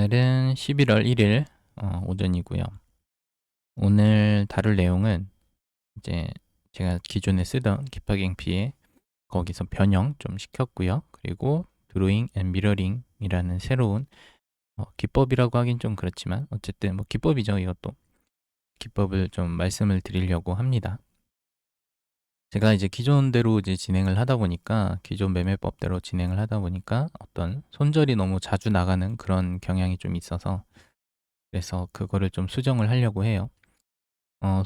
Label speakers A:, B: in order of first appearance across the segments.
A: 오늘은 11월 1일 오전이고요. 오늘 다룰 내용은 이제 제가 기존에 쓰던 깃파갱피에 거기서 변형 좀 시켰고요. 그리고 드로잉 앤 미러링이라는 새로운 기법이라고 하긴 좀 그렇지만 어쨌든 뭐 기법이죠. 이것도 기법을 좀 말씀을 드리려고 합니다. 제가 이제 기존대로 이제 진행을 하다 보니까 기존 매매법대로 진행을 하다 보니까 어떤 손절이 너무 자주 나가는 그런 경향이 좀 있어서 그래서 그거를 좀 수정을 하려고 해요.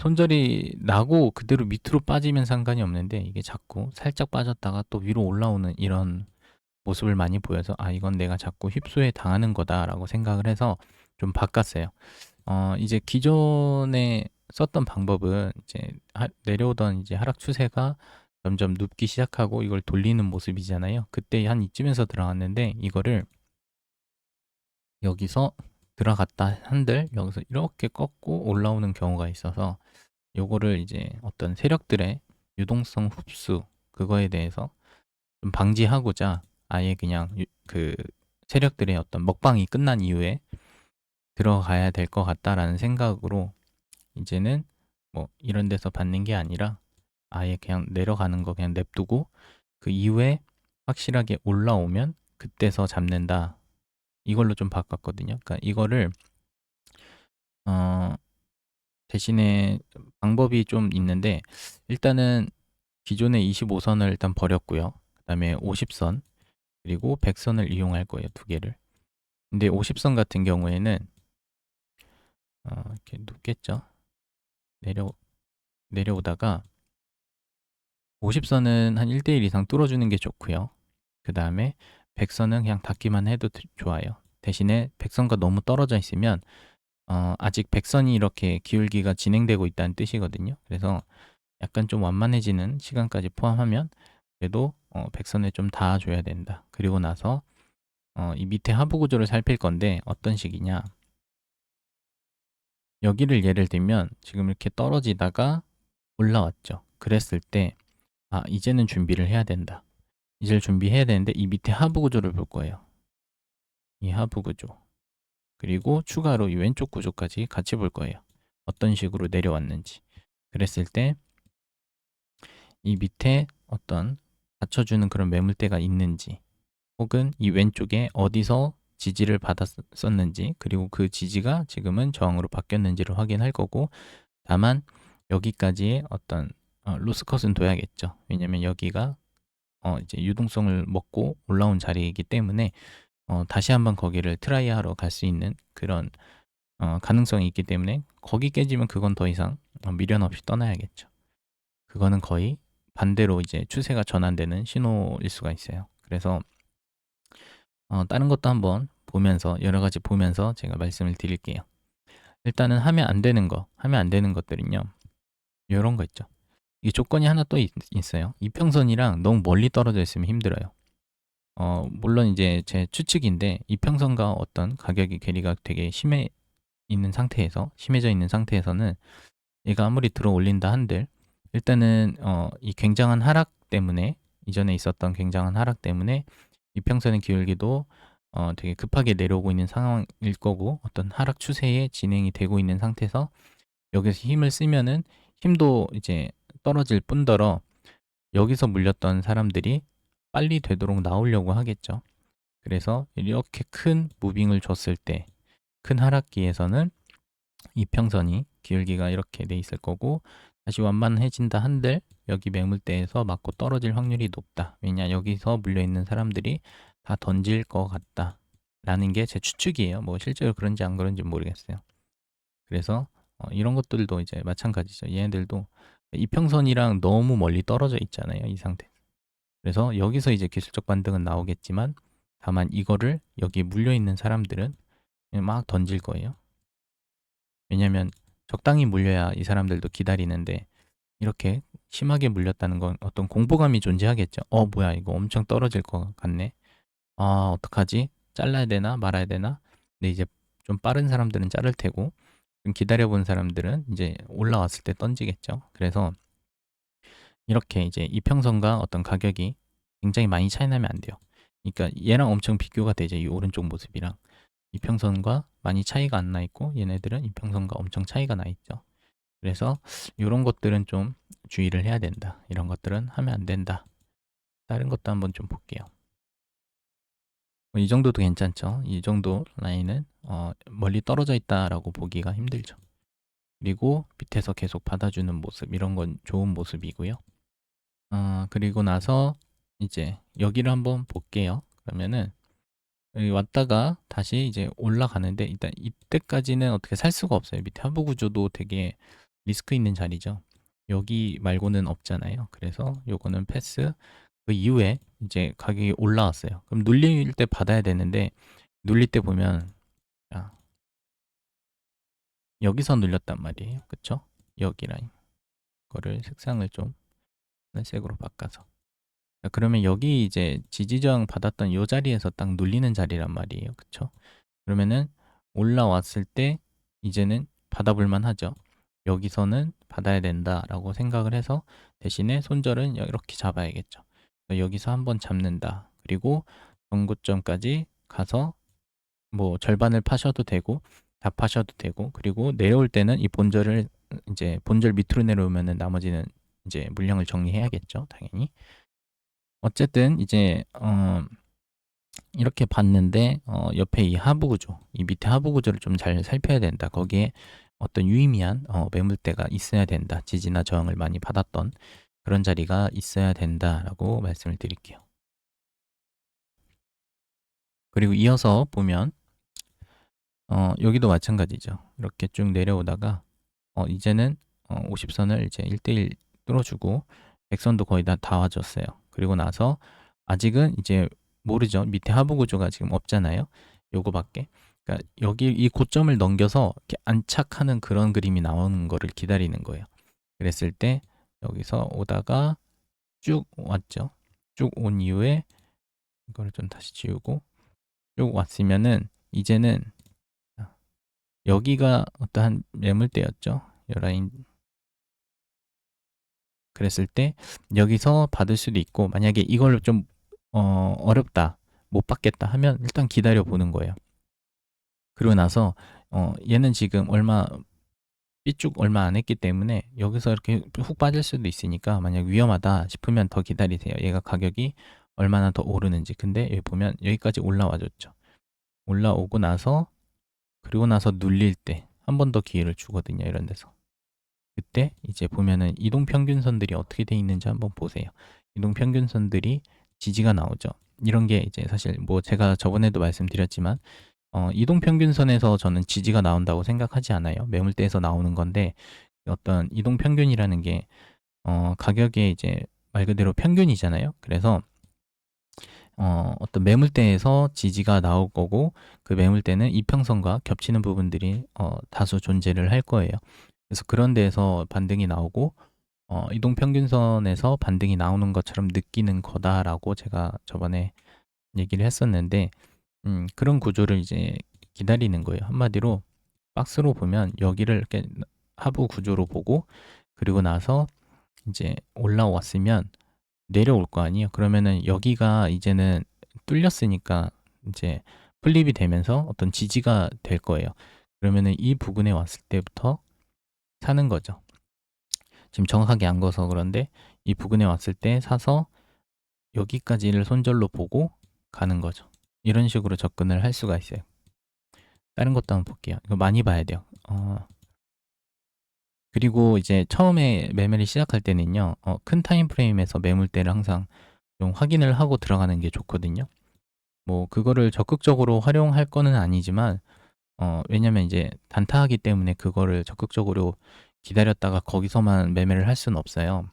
A: 손절이 나고 그대로 밑으로 빠지면 상관이 없는데 이게 자꾸 살짝 빠졌다가 또 위로 올라오는 이런 모습을 많이 보여서 아, 이건 내가 자꾸 휩소에 당하는 거다라고 생각을 해서 좀 바꿨어요. 이제 기존에 썼던 방법은 이제 내려오던 이제 하락 추세가 점점 눕기 시작하고 이걸 돌리는 모습이잖아요. 그때 한 이쯤에서 들어갔는데 이거를 여기서 들어갔다 한들 여기서 이렇게 꺾고 올라오는 경우가 있어서 요거를 이제 어떤 세력들의 유동성 흡수 그거에 대해서 좀 방지하고자 아예 그냥 그 세력들의 어떤 먹방이 끝난 이후에 들어가야 될 것 같다라는 생각으로 이제는 뭐 이런 데서 받는 게 아니라 아예 그냥 내려가는 거 그냥 냅두고 그 이후에 확실하게 올라오면 그때서 잡는다. 이걸로 좀 바꿨거든요. 그러니까 이거를 어 대신에 방법이 좀 있는데 일단은 기존의 25선을 일단 버렸고요. 그다음에 50선 그리고 100선을 이용할 거예요. 두 개를. 근데 50선 같은 경우에는 이렇게 눕겠죠. 내려오다가 50선은 한 1대1 이상 뚫어주는 게 좋고요. 그 다음에 100선은 그냥 닫기만 해도 좋아요. 대신에 100선과 너무 떨어져 있으면 아직 100선이 이렇게 기울기가 진행되고 있다는 뜻이거든요. 그래서 약간 좀 완만해지는 시간까지 포함하면 그래도 100선에 좀 닿아줘야 된다. 그리고 나서 이 밑에 하부 구조를 살필 건데 어떤 식이냐. 여기를 예를 들면 지금 이렇게 떨어지다가 올라왔죠. 그랬을 때 아, 이제는 준비를 해야 된다. 이제 준비해야 되는데 이 밑에 하부 구조를 볼 거예요. 이 하부 구조. 그리고 추가로 이 왼쪽 구조까지 같이 볼 거예요. 어떤 식으로 내려왔는지. 그랬을 때 이 밑에 어떤 받쳐주는 그런 매물대가 있는지 혹은 이 왼쪽에 어디서 지지를 받았었는지 그리고 그 지지가 지금은 저항으로 바뀌었는지를 확인할 거고 다만 여기까지의 어떤 로스컷은 둬야겠죠. 왜냐면 여기가 이제 유동성을 먹고 올라온 자리이기 때문에 다시 한번 거기를 트라이하러 갈 수 있는 그런 가능성이 있기 때문에 거기 깨지면 그건 더 이상 미련 없이 떠나야겠죠. 그거는 거의 반대로 이제 추세가 전환되는 신호일 수가 있어요. 그래서 다른 것도 한번 보면서 여러 가지 보면서 제가 말씀을 드릴게요. 일단은 하면 안 되는 하면 안 되는 것들은요. 이런 거 있죠. 이 조건이 하나 또 있어요. 이평선이랑 너무 멀리 떨어져 있으면 힘들어요. 물론 이제 제 추측인데 이평선과 어떤 가격의 괴리가 되게 심해져 있는 상태에서는 얘가 아무리 들어 올린다 한들 일단은 이 굉장한 하락 때문에 이전에 있었던 굉장한 하락 때문에 이평선의 기울기도 되게 급하게 내려오고 있는 상황일 거고 어떤 하락 추세에 진행이 되고 있는 상태에서 여기서 힘을 쓰면은 힘도 이제 떨어질 뿐더러 여기서 물렸던 사람들이 빨리 되도록 나오려고 하겠죠. 그래서 이렇게 큰 무빙을 줬을 때 큰 하락기에서는 이평선이 기울기가 이렇게 돼 있을 거고 다시 완만해진다 한들 여기 매물대에서 맞고 떨어질 확률이 높다. 왜냐 여기서 물려있는 사람들이 다 던질 것 같다 라는 게 제 추측이에요. 뭐 실제로 그런지 안 그런지 모르겠어요. 그래서 이런 것들도 이제 마찬가지죠. 얘네들도 이평선이랑 너무 멀리 떨어져 있잖아요. 이 상태. 그래서 여기서 이제 기술적 반등은 나오겠지만 다만 이거를 여기 물려있는 사람들은 그냥 막 던질 거예요. 왜냐면 적당히 물려야 이 사람들도 기다리는데 이렇게 심하게 물렸다는 건 어떤 공포감이 존재하겠죠. 뭐야 이거 엄청 떨어질 것 같네. 아, 어떡하지? 잘라야 되나 말아야 되나? 근데 이제 좀 빠른 사람들은 자를 테고 좀 기다려본 사람들은 이제 올라왔을 때 던지겠죠. 그래서 이렇게 이제 이평선과 어떤 가격이 굉장히 많이 차이 나면 안 돼요. 그러니까 얘랑 엄청 비교가 되죠. 이 오른쪽 모습이랑. 이평선과 많이 차이가 안 나 있고 얘네들은 이평선과 엄청 차이가 나 있죠. 그래서 이런 것들은 좀 주의를 해야 된다. 이런 것들은 하면 안 된다. 다른 것도 한번 좀 볼게요. 이 정도도 괜찮죠. 이 정도 라인은 멀리 떨어져 있다라고 보기가 힘들죠. 그리고 밑에서 계속 받아주는 모습, 이런 건 좋은 모습이고요. 그리고 나서 이제 여기를 한번 볼게요. 그러면은 여기 왔다가 다시 이제 올라가는데 일단 이때까지는 어떻게 살 수가 없어요. 밑에 하부 구조도 되게 리스크 있는 자리죠. 여기 말고는 없잖아요. 그래서 요거는 패스. 그 이후에 이제 가격이 올라왔어요. 그럼 눌릴 때 받아야 되는데 눌릴 때 보면 자, 여기서 눌렸단 말이에요. 그쵸? 여기 라인. 거를 색상을 좀 하늘색으로 바꿔서. 자, 그러면 여기 이제 지지저항 받았던 이 자리에서 딱 눌리는 자리란 말이에요. 그쵸? 그러면은 올라왔을 때 이제는 받아볼만 하죠. 여기서는 받아야 된다라고 생각을 해서 대신에 손절은 이렇게 잡아야겠죠. 여기서 한번 잡는다. 그리고 전고점까지 가서 뭐 절반을 파셔도 되고 다 파셔도 되고, 그리고 내려올 때는 이 본절을 이제 본절 밑으로 내려오면은 나머지는 이제 물량을 정리해야겠죠. 당연히. 어쨌든 이제 이렇게 봤는데 옆에 이 하부 구조, 이 밑에 하부 구조를 좀 잘 살펴야 된다. 거기에 어떤 유의미한 매물대가 있어야 된다. 지지나 저항을 많이 받았던 그런 자리가 있어야 된다라고 말씀을 드릴게요. 그리고 이어서 보면 여기도 마찬가지죠. 이렇게 쭉 내려오다가 이제는 50선을 이제 1대1 뚫어주고 100선도 거의 다 와줬어요. 그리고 나서 아직은 이제 모르죠. 밑에 하부 구조가 지금 없잖아요. 요거밖에. 그러니까 여기 이 고점을 넘겨서 이렇게 안착하는 그런 그림이 나오는 거를 기다리는 거예요. 그랬을 때 여기서 오다가 쭉 왔죠. 쭉 온 이후에 이거를 좀 다시 지우고 쭉 왔으면은 이제는 여기가 어떠한 매물대였죠. 요 라인. 그랬을 때 여기서 받을 수도 있고, 만약에 이걸 좀 어렵다, 못 받겠다 하면 일단 기다려 보는 거예요. 그러고 나서 얘는 지금 삐쭉 얼마 안 했기 때문에 여기서 이렇게 훅 빠질 수도 있으니까, 만약 위험하다 싶으면 더 기다리세요. 얘가 가격이 얼마나 더 오르는지. 근데 여기 보면 여기까지 올라와 줬죠. 올라오고 나서, 그리고 나서 눌릴 때 한 번 더 기회를 주거든요. 이런 데서. 그때 이제 보면은 이동평균선들이 어떻게 돼 있는지 한번 보세요. 이동평균선들이 지지가 나오죠. 이런 게 이제 사실 뭐 제가 저번에도 말씀드렸지만 이동평균선에서 저는 지지가 나온다고 생각하지 않아요. 매물대에서 나오는 건데, 어떤 이동평균이라는 게 가격의 이제 말 그대로 평균이잖아요. 그래서 어떤 매물대에서 지지가 나올 거고, 그 매물대는 이평선과 겹치는 부분들이 다수 존재를 할 거예요. 그래서 그런 데에서 반등이 나오고 이동평균선에서 반등이 나오는 것처럼 느끼는 거다라고 제가 저번에 얘기를 했었는데, 그런 구조를 이제 기다리는 거예요. 한마디로 박스로 보면 여기를 이렇게 하부 구조로 보고, 그리고 나서 이제 올라왔으면 내려올 거 아니에요. 그러면은 여기가 이제는 뚫렸으니까 이제 플립이 되면서 어떤 지지가 될 거예요. 그러면은 이 부분에 왔을 때부터 사는 거죠. 지금 정확하게 안 거서 그런데 이 부근에 왔을 때 사서 여기까지를 손절로 보고 가는 거죠. 이런 식으로 접근을 할 수가 있어요. 다른 것도 한번 볼게요. 이거 많이 봐야 돼요. 그리고 이제 처음에 매매를 시작할 때는요, 큰 타임 프레임에서 매물대를 항상 좀 확인을 하고 들어가는 게 좋거든요. 뭐 그거를 적극적으로 활용할 거는 아니지만 왜냐면 이제 단타하기 때문에 그거를 적극적으로 기다렸다가 거기서만 매매를 할 수는 없어요.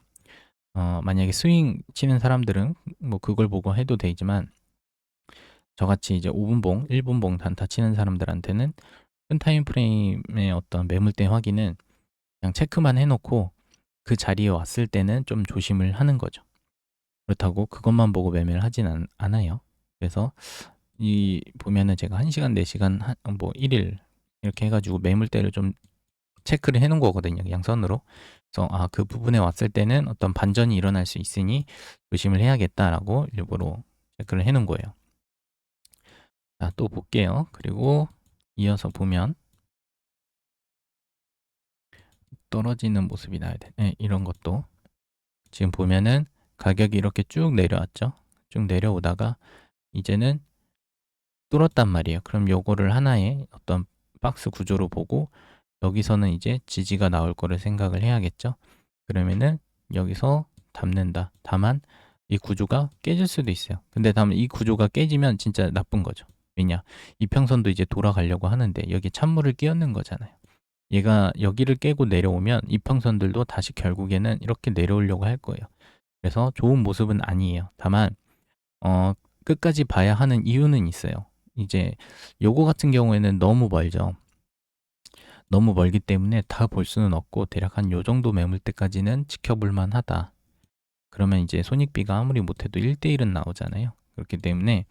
A: 만약에 스윙 치는 사람들은 뭐 그걸 보고 해도 되지만, 저같이 이제 5분봉, 1분봉 단타 치는 사람들한테는 큰 타임 프레임의 어떤 매물대 확인은 그냥 체크만 해놓고 그 자리에 왔을 때는 좀 조심을 하는 거죠. 그렇다고 그것만 보고 매매를 하진 않아요. 그래서 이 보면은 제가 1시간, 4시간, 뭐 1일 이렇게 해가지고 매물대를 좀 체크를 해놓은 거거든요. 양선으로. 그래서 그 부분에 왔을 때는 어떤 반전이 일어날 수 있으니 조심을 해야겠다라고 일부러 체크를 해놓은 거예요. 자, 또 볼게요. 그리고 이어서 보면 떨어지는 모습이 나야 돼. 네, 이런 것도 지금 보면은 가격이 이렇게 쭉 내려왔죠. 쭉 내려오다가 이제는 뚫었단 말이에요. 그럼 요거를 하나의 어떤 박스 구조로 보고 여기서는 이제 지지가 나올 거를 생각을 해야겠죠. 그러면은 여기서 담는다. 다만 이 구조가 깨질 수도 있어요. 근데 다만 이 구조가 깨지면 진짜 나쁜 거죠. 왜냐? 이평선도 이제 돌아가려고 하는데 여기 찬물을 끼얹는 거잖아요. 얘가 여기를 깨고 내려오면 이평선들도 다시 결국에는 이렇게 내려오려고 할 거예요. 그래서 좋은 모습은 아니에요. 다만 어, 끝까지 봐야 하는 이유는 있어요. 이제 요거 같은 경우에는 너무 멀죠. 너무 멀기 때문에 다 볼 수는 없고 대략 한 요 정도 매물대까지는 지켜볼 만하다. 그러면 이제 손익비가 아무리 못해도 1대1은 나오잖아요. 그렇기 때문에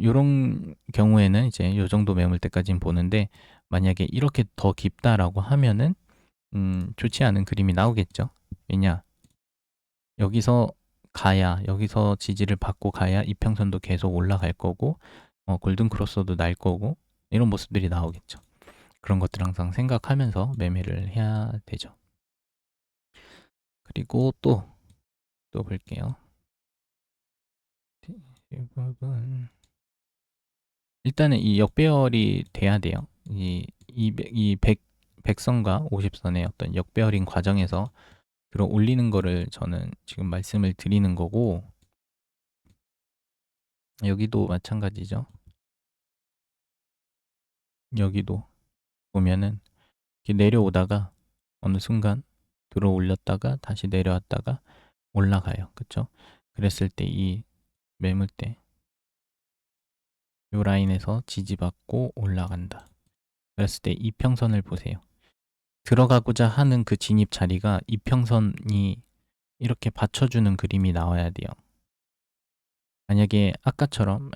A: 요런 경우에는 이제 요 정도 매물대까지는 보는데 만약에 이렇게 더 깊다라고 하면은 좋지 않은 그림이 나오겠죠. 왜냐? 여기서 가야 여기서 지지를 받고 가야 이평선도 계속 올라갈 거고 골든 크로스도 날 거고 이런 모습들이 나오겠죠. 그런 것들 항상 생각하면서 매매를 해야 되죠. 그리고 또 볼게요. 대부분 일단은 이 역배열이 돼야 돼요. 이 100선과 50선의 어떤 역배열인 과정에서 들어 올리는 거를 저는 지금 말씀을 드리는 거고 여기도 마찬가지죠. 여기도 보면은 이렇게 내려오다가 어느 순간 들어 올렸다가 다시 내려왔다가 올라가요. 그쵸? 그랬을 때 이 매물대 요 라인에서 지지받고 올라간다. 그랬을 때 이평선을 보세요. 들어가고자 하는 그 진입 자리가 이평선이 이렇게 받쳐주는 그림이 나와야 돼요. 만약에 아까처럼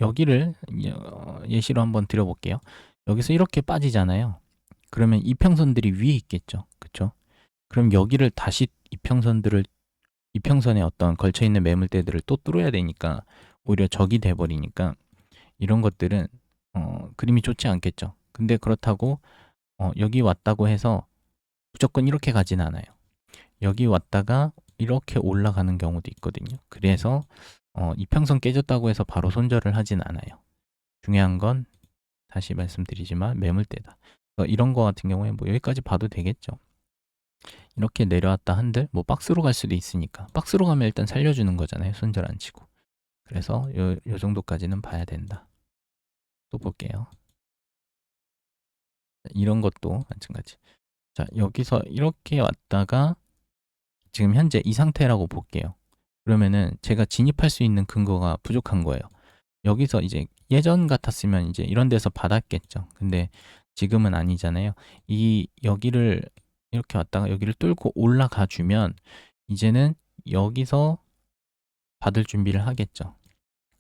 A: 여기를 예시로 한번 드려볼게요. 여기서 이렇게 빠지잖아요. 그러면 이평선들이 위에 있겠죠. 그쵸? 그럼 여기를 다시 이평선에 어떤 걸쳐있는 매물대들을 또 뚫어야 되니까 오히려 적이 돼버리니까 이런 것들은 그림이 좋지 않겠죠. 근데 그렇다고 여기 왔다고 해서 무조건 이렇게 가진 않아요. 여기 왔다가 이렇게 올라가는 경우도 있거든요. 그래서 이평선 깨졌다고 해서 바로 손절을 하진 않아요. 중요한 건 다시 말씀드리지만 매물대다. 이런 거 같은 경우에 뭐 여기까지 봐도 되겠죠. 이렇게 내려왔다 한들 뭐 박스로 갈 수도 있으니까 박스로 가면 일단 살려주는 거잖아요. 손절 안 치고. 그래서 요 정도까지는 봐야 된다. 또 볼게요. 이런 것도 마찬가지. 자, 여기서 이렇게 왔다가 지금 현재 이 상태라고 볼게요. 그러면은 제가 진입할 수 있는 근거가 부족한 거예요. 여기서 이제 예전 같았으면 이제 이런 데서 받았겠죠. 근데 지금은 아니잖아요. 여기를 이렇게 왔다가 여기를 뚫고 올라가 주면 이제는 여기서 받을 준비를 하겠죠.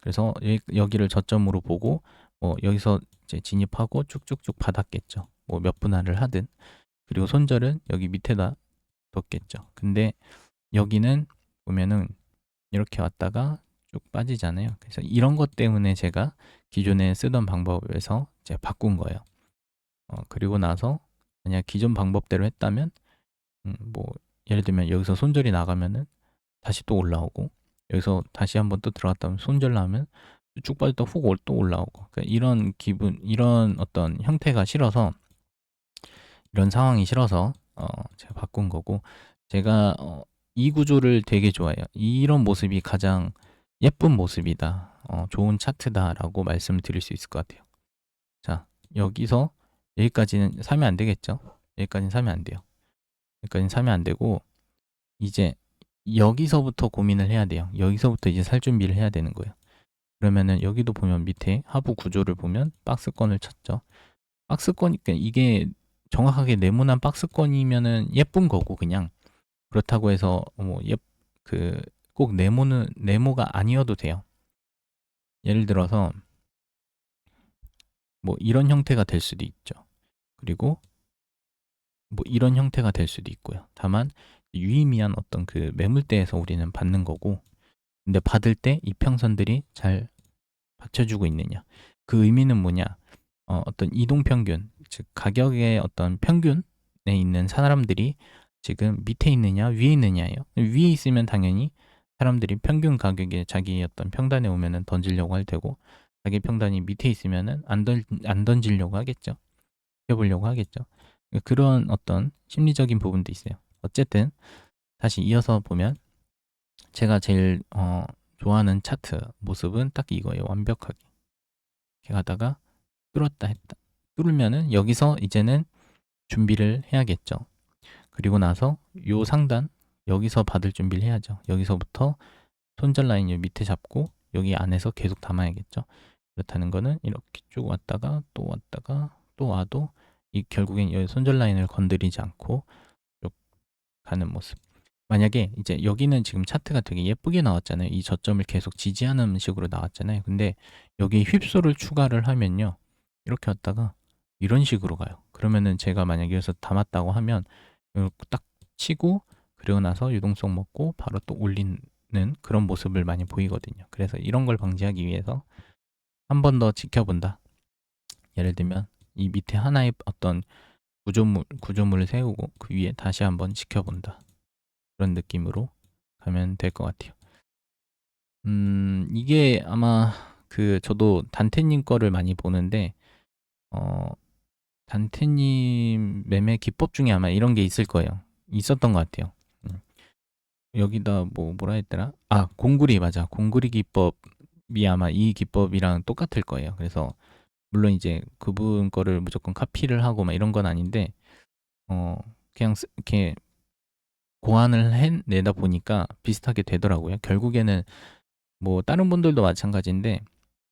A: 그래서 여기를 저점으로 보고 여기서 이제 진입하고 쭉쭉쭉 받았겠죠. 뭐 몇 분할을 하든. 그리고 손절은 여기 밑에다 뒀겠죠. 근데 여기는 보면은 이렇게 왔다가 쭉 빠지잖아요. 그래서 이런 것 때문에 제가 기존에 쓰던 방법에서 이제 바꾼 거예요. 그리고 나서 만약 기존 방법대로 했다면 뭐 예를 들면 여기서 손절이 나가면은 다시 또 올라오고 여기서 다시 한번 또 들어갔다 면 손절 나면 쭉 빠졌다 훅 또 올라오고 그러니까 이런 어떤 형태가 싫어서 이런 상황이 싫어서 제가 바꾼 거고 제가 이 구조를 되게 좋아해요. 이런 모습이 가장 예쁜 모습이다. 좋은 차트다라고 말씀드릴 수 있을 것 같아요. 자, 여기서 여기까지는 사면 안 되겠죠? 여기까지는 사면 안 돼요. 여기까지는 사면 안 되고 이제 여기서부터 고민을 해야 돼요. 여기서부터 이제 살 준비를 해야 되는 거예요. 그러면은 여기도 보면 밑에 하부 구조를 보면 박스권을 쳤죠. 박스권이니까 이게 정확하게 네모난 박스권이면은 예쁜 거고 그냥 그렇다고 해서 꼭 네모가 아니어도 돼요. 예를 들어서 뭐 이런 형태가 될 수도 있죠. 그리고 뭐 이런 형태가 될 수도 있고요. 다만 유의미한 어떤 그 매물대에서 우리는 받는 거고 근데 받을 때 이평선들이 잘 받쳐주고 있느냐. 그 의미는 뭐냐? 어떤 이동 평균, 즉 가격의 어떤 평균에 있는 사람들이 지금 밑에 있느냐, 위에 있느냐예요. 위에 있으면 당연히 사람들이 평균 가격에 자기 어떤 평단에 오면은 던지려고 할 테고, 자기 평단이 밑에 있으면은 안 던지려고 하겠죠. 해보려고 하겠죠. 그런 어떤 심리적인 부분도 있어요. 어쨌든 다시 이어서 보면 제가 제일 좋아하는 차트 모습은 딱 이거예요. 완벽하게 이렇게 가다가 뚫었다 했다. 뚫으면은 여기서 이제는 준비를 해야겠죠. 그리고 나서 요 상단 여기서 받을 준비를 해야죠. 여기서부터 손절 라인 요 밑에 잡고 여기 안에서 계속 담아야겠죠. 그렇다는 거는 이렇게 쭉 왔다가 또 왔다가 또 와도 이 결국엔 여기 손절 라인을 건드리지 않고 쭉 가는 모습. 만약에 이제 여기는 지금 차트가 되게 예쁘게 나왔잖아요. 이 저점을 계속 지지하는 식으로 나왔잖아요. 근데 여기 휩소를 추가를 하면요. 이렇게 왔다가 이런 식으로 가요. 그러면은 제가 만약에 여기서 담았다고 하면 이걸 딱 치고 그리고 나서 유동성 먹고 바로 또 올리는 그런 모습을 많이 보이거든요. 그래서 이런 걸 방지하기 위해서 한 번 더 지켜본다. 예를 들면 이 밑에 하나의 어떤 구조물을 세우고 그 위에 다시 한번 지켜본다. 그런 느낌으로 가면 될 것 같아요. 이게 아마 저도 단테님 거를 많이 보는데 단테님 매매 기법 중에 아마 이런 게 있을 거예요. 있었던 것 같아요. 여기다 뭐라 했더라? 아, 공구리 맞아. 공구리 기법이 아마 이 기법이랑 똑같을 거예요. 그래서 물론 이제 그분 거를 무조건 카피를 하고 막 이런 건 아닌데 그냥 이렇게 고안을 해내다 보니까 비슷하게 되더라고요. 결국에는 뭐 다른 분들도 마찬가지인데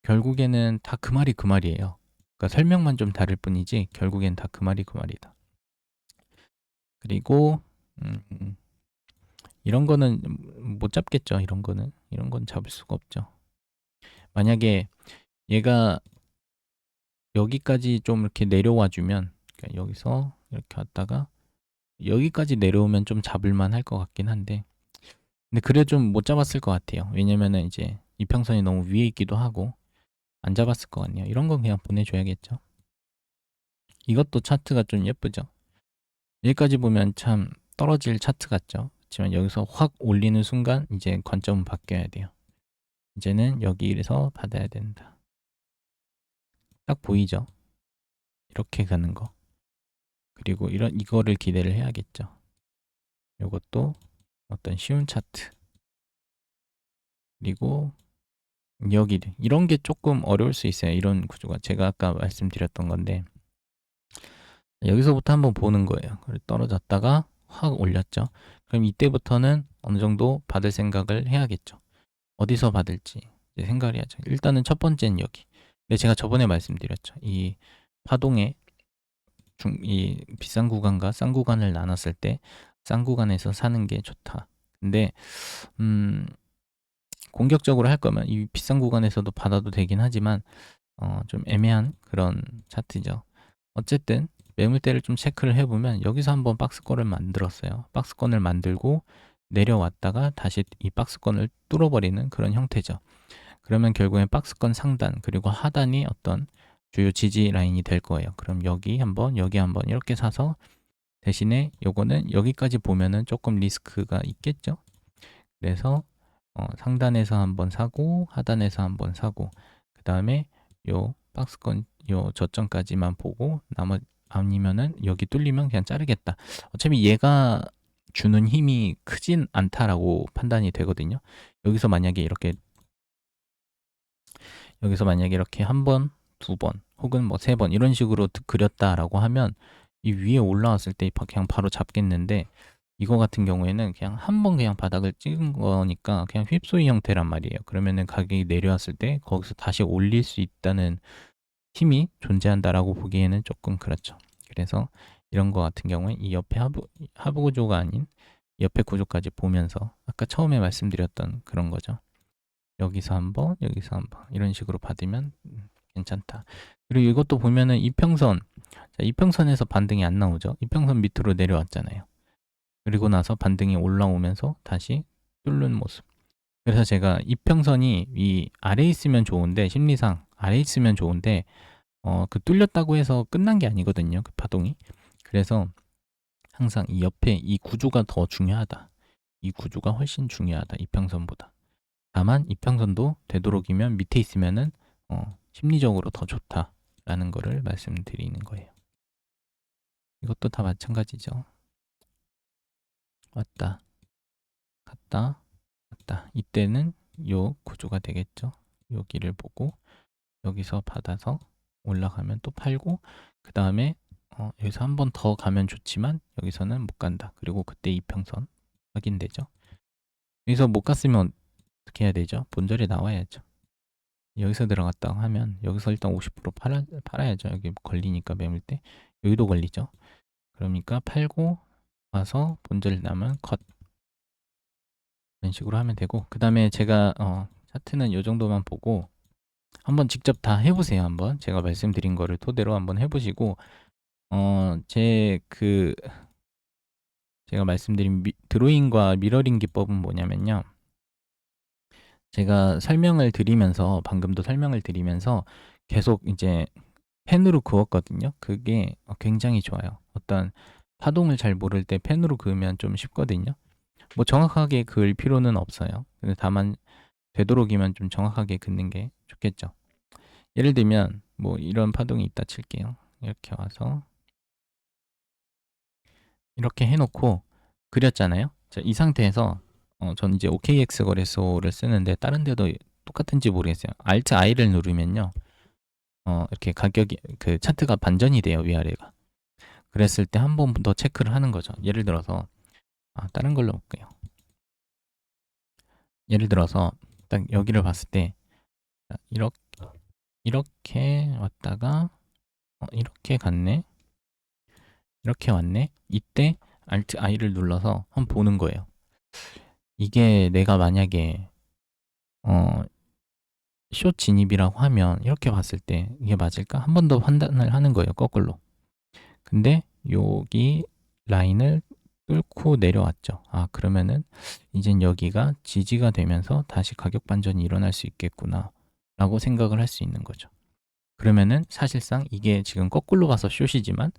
A: 결국에는 다 그 말이 그 말이에요. 그러니까 설명만 좀 다를 뿐이지 결국엔 다 그 말이 그 말이다. 그리고 이런 거는 못 잡겠죠. 이런 건 잡을 수가 없죠. 만약에 얘가 여기까지 좀 이렇게 내려와 주면 그러니까 여기서 이렇게 왔다가 여기까지 내려오면 좀 잡을만 할 것 같긴 한데 근데 그래 좀 못 잡았을 것 같아요. 왜냐면은 이제 이평선이 너무 위에 있기도 하고 안 잡았을 것 같네요. 이런 건 그냥 보내줘야겠죠. 이것도 차트가 좀 예쁘죠. 여기까지 보면 참 떨어질 차트 같죠. 그렇지만 여기서 확 올리는 순간 이제 관점은 바뀌어야 돼요. 이제는 여기에서 받아야 된다. 딱 보이죠? 이렇게 가는 거. 그리고 이거를 기대를 해야겠죠. 이것도 어떤 쉬운 차트. 그리고 여기 이런 게 조금 어려울 수 있어요. 이런 구조가 제가 아까 말씀드렸던 건데 여기서부터 한번 보는 거예요. 떨어졌다가 확 올렸죠. 그럼 이때부터는 어느 정도 받을 생각을 해야겠죠. 어디서 받을지 이제 생각을 해야죠. 일단은 첫 번째는 여기. 근데 제가 저번에 말씀드렸죠. 이 파동의 이 비싼 구간과 싼 구간을 나눴을 때 싼 구간에서 사는 게 좋다. 근데 공격적으로 할 거면 이 비싼 구간에서도 받아도 되긴 하지만 좀 애매한 그런 차트죠. 어쨌든 매물대를 좀 체크를 해보면 여기서 한번 박스권을 만들었어요. 박스권을 만들고 내려왔다가 다시 이 박스권을 뚫어버리는 그런 형태죠. 그러면 결국엔 박스권 상단 그리고 하단이 어떤 주요 지지 라인이 될 거예요. 그럼 여기 한번 이렇게 사서 대신에 요거는 여기까지 보면은 조금 리스크가 있겠죠. 그래서 상단에서 한번 사고 하단에서 한번 사고 그 다음에 요 박스권 요 저점까지만 보고 아니면은 여기 뚫리면 그냥 자르겠다. 어차피 얘가 주는 힘이 크진 않다라고 판단이 되거든요. 여기서 만약에 이렇게 한 번, 두 번, 혹은 뭐 세 번 이런 식으로 그렸다라고 하면 이 위에 올라왔을 때 그냥 바로 잡겠는데 이거 같은 경우에는 그냥 한 번 그냥 바닥을 찍은 거니까 그냥 휩소이 형태란 말이에요. 그러면은 가격이 내려왔을 때 거기서 다시 올릴 수 있다는 힘이 존재한다라고 보기에는 조금 그렇죠. 그래서 이런 거 같은 경우에 이 옆에 하부 구조가 아닌 옆에 구조까지 보면서 아까 처음에 말씀드렸던 그런 거죠. 여기서 한번 이런 식으로 받으면 괜찮다. 그리고 이것도 보면은 이평선, 자, 이평선에서 반등이 안 나오죠. 이평선 밑으로 내려왔잖아요. 그리고 나서 반등이 올라오면서 다시 뚫는 모습. 그래서 제가 이평선이 이 아래에 있으면 좋은데, 심리상 아래에 있으면 좋은데, 그 뚫렸다고 해서 끝난 게 아니거든요, 그 파동이. 그래서 항상 이 옆에 이 구조가 더 중요하다. 이 구조가 훨씬 중요하다, 이평선보다. 다만 이평선도 되도록이면 밑에 있으면은 심리적으로 더 좋다라는 거를 말씀드리는 거예요. 이것도 다 마찬가지죠. 왔다 갔다 왔다. 이때는 요 구조가 되겠죠. 여기를 보고 여기서 받아서 올라가면 또 팔고, 그 다음에 여기서 한 번 더 가면 좋지만 여기서는 못 간다. 그리고 그때 이평선 확인되죠. 여기서 못 갔으면 어떻게 해야 되죠? 본절이 나와야죠. 여기서 들어갔다고 하면 여기서 일단 50% 팔아야죠. 여기 걸리니까 매물 때 여기도 걸리죠. 그러니까 팔고 와서 본절 나면 컷, 이런 식으로 하면 되고, 그 다음에 제가 차트는 이 정도만 보고 한번 직접 다 해보세요. 한번 제가 말씀드린 거를 토대로 한번 해보시고, 제가 말씀드린 드로잉과 미러링 기법은 뭐냐면요, 제가 설명을 드리면서, 방금도 설명을 드리면서 계속 이제 펜으로 그었거든요. 그게 굉장히 좋아요. 어떤 파동을 잘 모를 때 펜으로 그으면 좀 쉽거든요. 뭐 정확하게 그을 필요는 없어요. 근데 다만 되도록이면 좀 정확하게 긋는 게 좋겠죠. 예를 들면 뭐 이런 파동이 있다 칠게요. 이렇게 와서 이렇게 해놓고 그렸잖아요. 자, 이 상태에서 전 이제 OKX 거래소를 쓰는데 다른 데도 똑같은지 모르겠어요. Alt I를 누르면요, 이렇게 가격이, 그 차트가 반전이 돼요, 위아래가. 그랬을 때 한 번 더 체크를 하는 거죠. 예를 들어서 다른 걸로 볼게요. 예를 들어서 딱 여기를 봤을 때 이렇게 왔다가 이렇게 갔네, 이렇게 왔네. 이때 Alt I를 눌러서 한번 보는 거예요. 이게 내가 만약에 숏 진입이라고 하면 이렇게 봤을 때 이게 맞을까? 한 번 더 판단을 하는 거예요, 거꾸로. 근데 여기 라인을 뚫고 내려왔죠. 그러면은 이젠 여기가 지지가 되면서 다시 가격 반전이 일어날 수 있겠구나 라고 생각을 할 수 있는 거죠. 그러면은 사실상 이게 지금 거꾸로 가서 숏이지만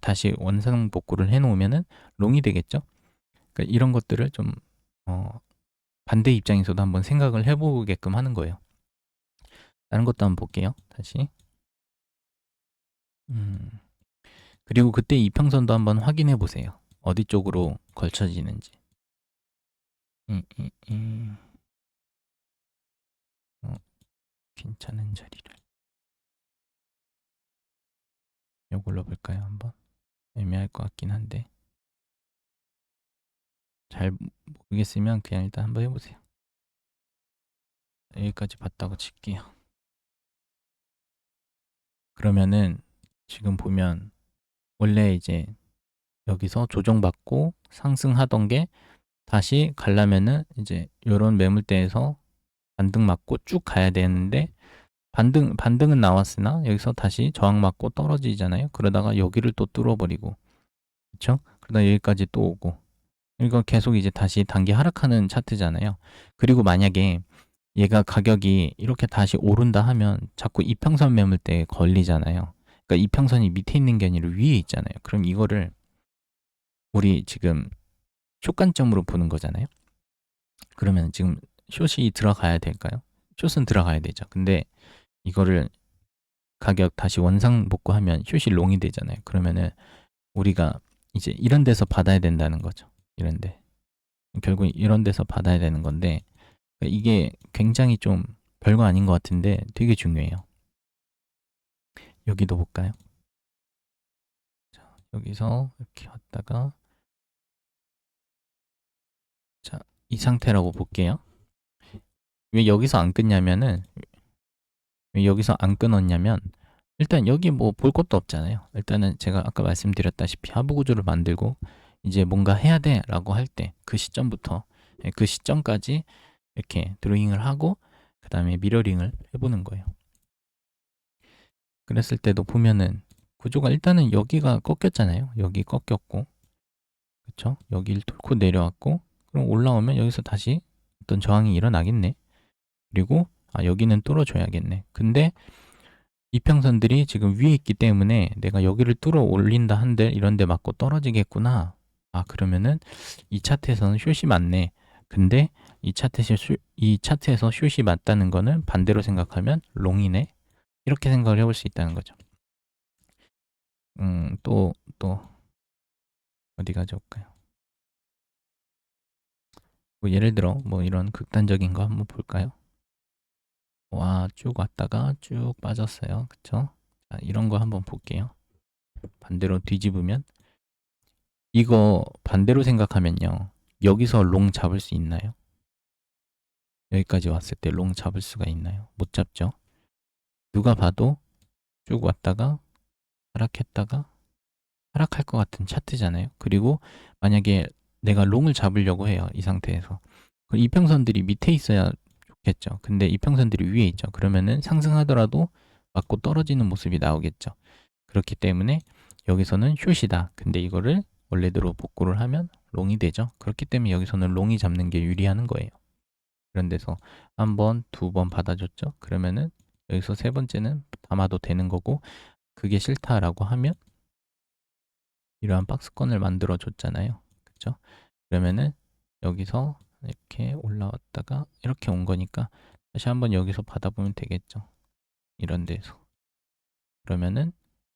A: 다시 원상 복구를 해 놓으면은 롱이 되겠죠. 그러니까 이런 것들을 좀 반대 입장에서도 한번 생각을 해보게끔 하는 거예요. 다른 것도 한번 볼게요. 다시. 그리고 그때 이평선도 한번 확인해 보세요. 어디 쪽으로 걸쳐지는지. 괜찮은 자리를. 이걸로 볼까요, 한번? 애매할 것 같긴 한데. 잘 모르겠으면 그냥 일단 한번 해보세요. 여기까지 봤다고 칠게요. 그러면은 지금 보면 원래 이제 여기서 조정받고 상승하던 게 다시 가려면은 이제 이런 매물대에서 반등 맞고 쭉 가야 되는데, 반등은 나왔으나 여기서 다시 저항 맞고 떨어지잖아요. 그러다가 여기를 또 뚫어버리고, 그렇죠? 그러다 여기까지 또 오고, 이거 계속 이제 다시 단기 하락하는 차트잖아요. 그리고 만약에 얘가 가격이 이렇게 다시 오른다 하면 자꾸 이평선 매물대에 걸리잖아요. 그러니까 이평선이 밑에 있는 게 아니라 위에 있잖아요. 그럼 이거를 우리 지금 숏 관점으로 보는 거잖아요. 그러면 지금 숏이 들어가야 될까요? 숏은 들어가야 되죠. 근데 이거를 가격 다시 원상 복구하면 숏이 롱이 되잖아요. 그러면은 우리가 이제 이런 데서 받아야 된다는 거죠. 이런 데. 결국 이런 데서 받아야 되는 건데, 이게 굉장히 좀 별거 아닌 것 같은데 되게 중요해요. 여기도 볼까요? 자, 여기서 이렇게 왔다가, 자, 이 상태라고 볼게요. 왜 여기서 안 끊냐면은, 왜 여기서 안 끊었냐면, 일단 여기 뭐 볼 것도 없잖아요. 일단은 제가 아까 말씀드렸다시피 하부 구조를 만들고 이제 뭔가 해야 돼 라고 할 때 그 시점부터 그 시점까지 이렇게 드로잉을 하고 그 다음에 미러링을 해보는 거예요. 그랬을 때도 보면은 구조가 일단은 여기가 꺾였잖아요. 여기 꺾였고, 그쵸? 여기를 뚫고 내려왔고, 그럼 올라오면 여기서 다시 어떤 저항이 일어나겠네. 그리고 여기는 뚫어줘야겠네. 근데 이평선들이 지금 위에 있기 때문에 내가 여기를 뚫어 올린다 한들 이런 데 맞고 떨어지겠구나. 그러면은 이 차트에서는 숏이 맞네. 근데 이 차트에서 숏이 맞다는 거는 반대로 생각하면 롱이네. 이렇게 생각을 해볼 수 있다는 거죠. 또 어디가 좋을까요? 뭐 예를 들어 뭐 이런 극단적인 거 한번 볼까요? 쭉 왔다가 쭉 빠졌어요. 그쵸? 자, 이런 거 한번 볼게요. 반대로 뒤집으면 이거 반대로 생각하면요. 여기서 롱 잡을 수 있나요? 여기까지 왔을 때 롱 잡을 수가 있나요? 못 잡죠. 누가 봐도 쭉 왔다가 하락했다가 하락할 것 같은 차트잖아요. 그리고 만약에 내가 롱을 잡으려고 해요. 이 상태에서. 그럼 이평선들이 밑에 있어야 좋겠죠. 근데 이평선들이 위에 있죠. 그러면은 상승하더라도 맞고 떨어지는 모습이 나오겠죠. 그렇기 때문에 여기서는 숏이다. 근데 이거를 원래대로 복구를 하면 롱이 되죠. 그렇기 때문에 여기서는 롱이 잡는 게 유리하는 거예요. 그런 데서 한 번, 두 번 받아줬죠. 그러면은 여기서 세 번째는 담아도 되는 거고, 그게 싫다라고 하면 이러한 박스권을 만들어 줬잖아요. 그쵸? 그러면은 여기서 이렇게 올라왔다가 이렇게 온 거니까 다시 한번 여기서 받아보면 되겠죠. 이런 데서. 그러면은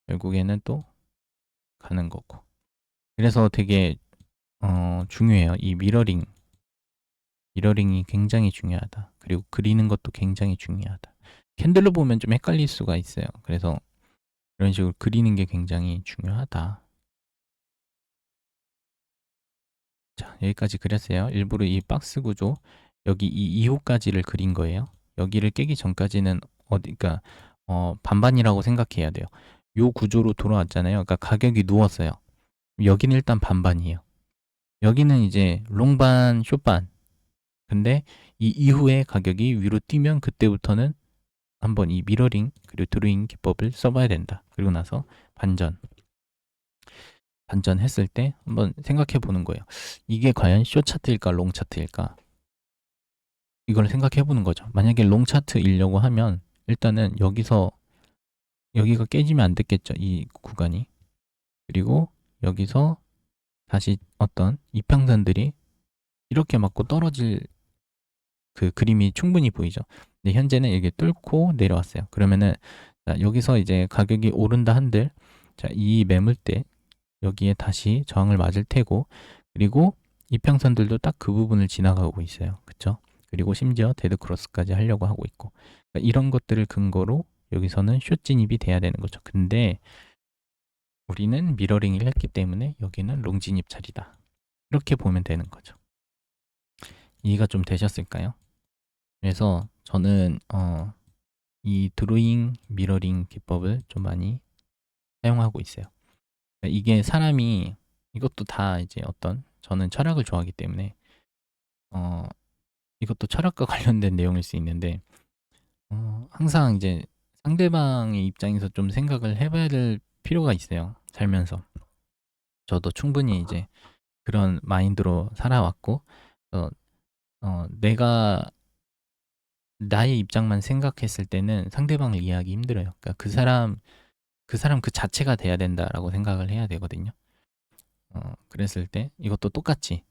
A: 결국에는 또 가는 거고. 그래서 되게 중요해요. 이 미러링이 굉장히 중요하다. 그리고 그리는 것도 굉장히 중요하다. 캔들로 보면 좀 헷갈릴 수가 있어요. 그래서 이런 식으로 그리는 게 굉장히 중요하다. 자, 여기까지 그렸어요. 일부러 이 박스 구조, 여기 이 이후까지를 그린 거예요. 여기를 깨기 전까지는 그러니까 반반이라고 생각해야 돼요. 요 구조로 돌아왔잖아요. 그러니까 가격이 누웠어요. 여기는 일단 반반이에요. 여기는 이제 롱반, 숏반. 근데 이 이후에 가격이 위로 뛰면 그때부터는 한번 이 미러링 그리고 드로잉 기법을 써봐야 된다. 그리고 나서 반전했을 때 한번 생각해 보는 거예요. 이게 과연 숏 차트일까, 롱 차트일까? 이걸 생각해 보는 거죠. 만약에 롱 차트이려고 하면 일단은 여기가 깨지면 안 됐겠죠. 이 구간이. 그리고 여기서 다시 어떤 이평선들이 이렇게 맞고 떨어질 그 그림이 충분히 보이죠. 근데 현재는 이게 뚫고 내려왔어요. 그러면은 여기서 이제 가격이 오른다 한들 이 매물대 여기에 다시 저항을 맞을 테고, 그리고 이평선들도 딱 그 부분을 지나가고 있어요. 그쵸? 그리고 심지어 데드크로스까지 하려고 하고 있고, 그러니까 이런 것들을 근거로 여기서는 숏 진입이 돼야 되는 거죠. 근데 우리는 미러링을 했기 때문에 여기는 롱 진입 자리다. 이렇게 보면 되는 거죠. 이해가 좀 되셨을까요? 그래서 저는 이 드로잉 미러링 기법을 좀 많이 사용하고 있어요. 그러니까 이게 사람이 이것도 다 이제 저는 철학을 좋아하기 때문에 이것도 철학과 관련된 내용일 수 있는데 항상 이제 상대방의 입장에서 좀 생각을 해봐야 될 필요가 있어요. 살면서. 저도 충분히 이제 그런 마인드로 살아왔고, 내가 나의 입장만 생각했을 때는 상대방을 이해하기 힘들어요. 그러니까 그 사람 그 자체가 돼야 된다라고 생각을 해야 되거든요. 그랬을 때 이것도 똑같이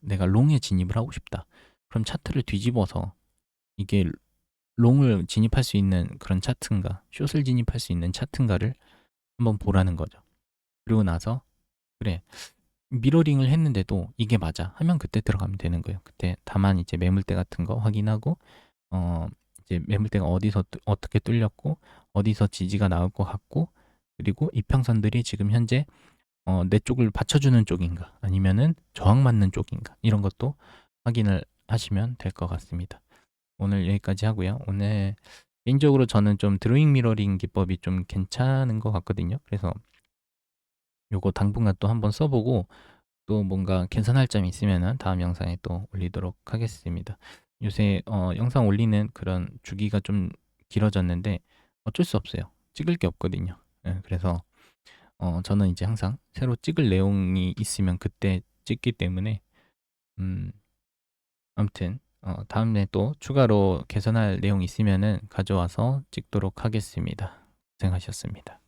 A: 내가 롱에 진입을 하고 싶다. 그럼 차트를 뒤집어서 이게 롱을 진입할 수 있는 그런 차트인가, 숏을 진입할 수 있는 차트인가를 한번 보라는 거죠. 그리고 나서 그래, 미러링을 했는데도 이게 맞아 하면 그때 들어가면 되는 거예요. 그때 다만 이제 매물대 같은 거 확인하고 이제 매물대가 어떻게 뚫렸고 어디서 지지가 나올 것 같고, 그리고 이평선들이 지금 현재 내 쪽을 받쳐주는 쪽인가 아니면은 저항 맞는 쪽인가, 이런 것도 확인을 하시면 될 것 같습니다. 오늘 여기까지 하고요. 오늘 개인적으로 저는 좀 드로잉 미러링 기법이 좀 괜찮은 것 같거든요. 그래서 요거 당분간 또 한번 써보고 또 뭔가 개선할 점이 있으면은 다음 영상에 또 올리도록 하겠습니다. 요새 영상 올리는 그런 주기가 좀 길어졌는데 어쩔 수 없어요. 찍을 게 없거든요. 그래서 저는 이제 항상 새로 찍을 내용이 있으면 그때 찍기 때문에 아무튼 다음에 또 추가로 개선할 내용 있으면은 가져와서 찍도록 하겠습니다. 고생하셨습니다.